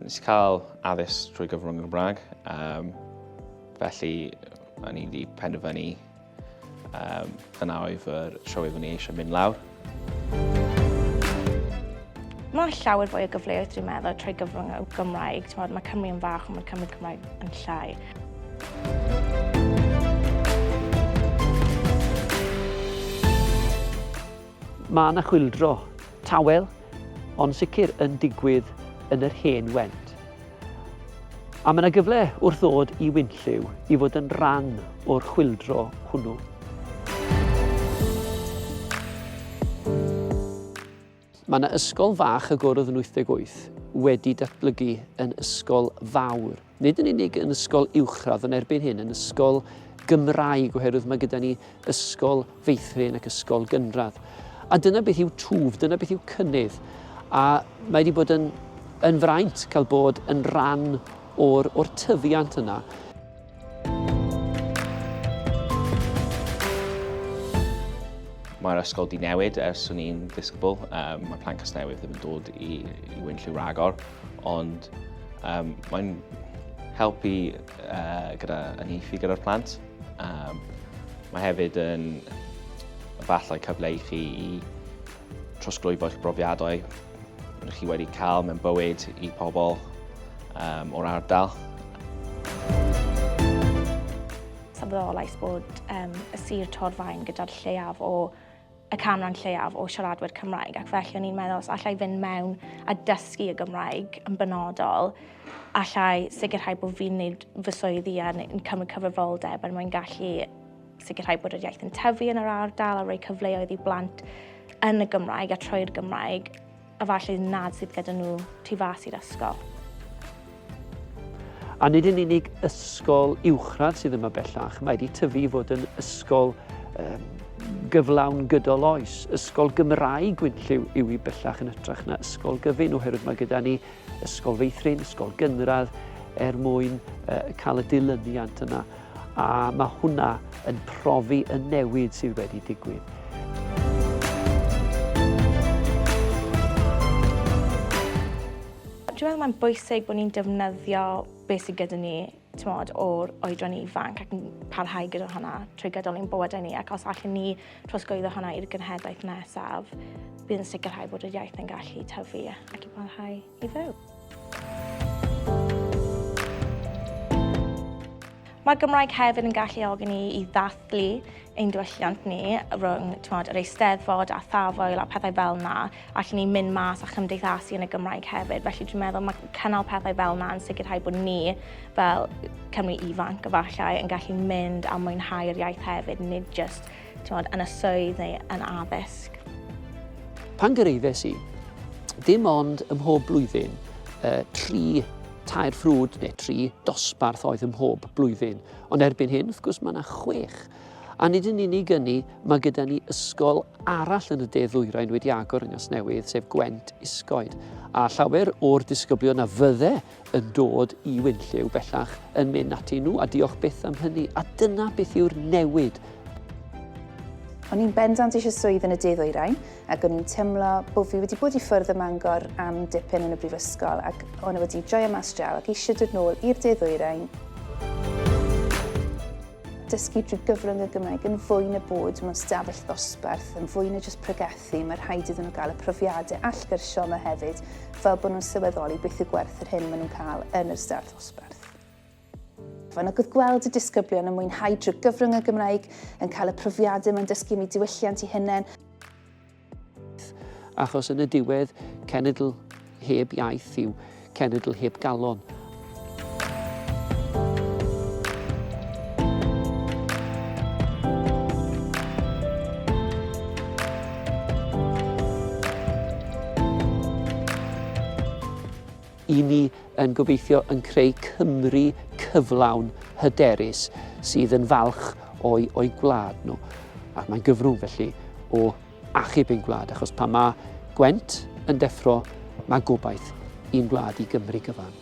Nes I cael addysg trwy gyfrwng y Gymraeg, felly o'n i wedi penderfynu yna oedd yr sioe fyny eisiau mynd lawr. Mae llawer fwy o gyfleoedd dwi'n meddwl trwy gyfrwng y Gymraeg. Mae Cymru yn fach ond mae Cymru Cymraeg yn llai. Mae yna chwyldro tawel, ond sicr yn digwydd yn yr hen wend. A mae yna gyfle wrth ddod i Gwynllyw i fod yn rhan o'r chwyldro hwnnw. Mae yna ysgol fach agorodd yn 88 wedi datblygu yn ysgol fawr. Nid yn unig yn ysgol uwchradd, ond erbyn hyn yn ysgol Gymraeg, oherwydd mae gyda ni ysgol feithrin ac ysgol gynradd. A dyna beth yw twf, dyna beth yw cynnydd. A mae wedi bod yn fraint cael bod yn rhan o'r tyfiant yna. Mae'r ysgol di newid ers o'n i'n ddisgybl. Mae plant casnewydd ddim yn dod i Gwynllyw ragor, ond mae'n helpu gyda uniaethu gyda'r plant. Mae hefyd yn efallai cyfle i chi i trosglwyddo'ch brofiadau rydych chi wedi cael mewn bywyd i pobl o'r ardal. Safydolais bod y Sir Torfaen gyda'r lleiaf y canran lleiaf o siaradwyr Cymraeg, ac felly o'n i'n meddwl os allai fynd mewn a dysgu y Gymraeg yn benodol, allai sicrhau bod fi'n gwneud fy swyddi yn cymryd cyfrifoldeb, a mae'n gallu sicrhau bod yr iaith yn tyfu yn yr ardal a rhoi cyfleoedd i blant yn y Gymraeg a trwy'r Gymraeg, a falle nad sydd gyda nhw tu fas i'r ysgol. A nid yn unig ysgol uwchradd sydd yma bellach, mae wedi tyfu i fod yn ysgol gyflawn gydol oes. Ysgol Gymraeg Gwynllyw yw i bellach yn hytrach na ysgol gyfun, oherwydd mae gyda ni ysgol feithrin, ysgol gynradd, mwyn cael y dilyniant yna. A mae hwnna yn profi y newid sydd wedi digwydd. Dwi'n meddwl mae'n bwysig bod ni'n defnyddio beth sydd gyda ni o'r oedran ifanc ac yn parhau gyda hwnna trwy gydol ein bywydau ni, ac os allan ni trosglwyddo hwnna i'r genhedlaeth nesaf, bydd yn sicrhau bod y iaith yn gallu tyfu ac i parhau i fyw. Mae'r Gymraeg hefyd yn galluogi ni i ddathlu ein diwylliant ni rhwng yr Eisteddfod a thafoel a pethau fel yna, allan ni mynd mas a chymdeithasu yn y Gymraeg hefyd. Felly dwi'n meddwl mae cynnal pethau fel yna yn sicrhau bod ni fel Cymru ifanc efallai yn gallu mynd a mwynhau'r iaith hefyd, nid jyst yn y swydd neu yn addysg. Pan gyrraeddais i, dim ond ym mhob blwyddyn, 3 ffrwd neu 3 dosbarth oedd ym mhob blwyddyn. Ond erbyn hyn, wrth gwrs, mae yna 6. A nid yn unig ynni, mae gyda ni ysgol arall yn y De-ddwyrain wedi agor yng Nghasnewydd, sef Gwent Ysgol. A llawer o'r disgyblion a fydde yn dod i Gwynllyw bellach yn mynd ati nhw, a diolch byth am hynny. A dyna beth yw'r newid. O'n i'n bendant eisiau swydd yn y De-ddwyrain, ac o'n i'n teimlo bod fi wedi bod i ffwrdd ym Mangor am dipyn yn y brifysgol, ac o'n i wedi joio mas draw ac eisiau dod nôl i'r De-ddwyrain. Dysgu drwy gyfrwng y Gymraeg yn fwy na bod mewn stafell ddosbarth, yn fwy na jyst pregethu, mae rhaid iddyn nhw gael y profiadau allgyrsiol yma hefyd, fel bod nhw'n sylweddoli beth yw gwerth yr hyn maen nhw'n cael yn yr stafell ddosbarth. Ond oedd gweld y disgyblion yn mwynhau drwy gyfrwng y Gymraeg, yn cael y profiadau mewn dysgu am eu diwylliant eu hunain. Achos yn y diwedd, cenedl heb iaith yw cenedl heb galon. I ni yn gobeithio yn creu Cymru cyflawn hyderus sydd yn falch o'i gwlad nhw. Ac mae'n gyfrwng felly o achub ein gwlad, achos pan mae Gwent yn deffro, mae gobaith i'n gwlad i Gymru gyfan.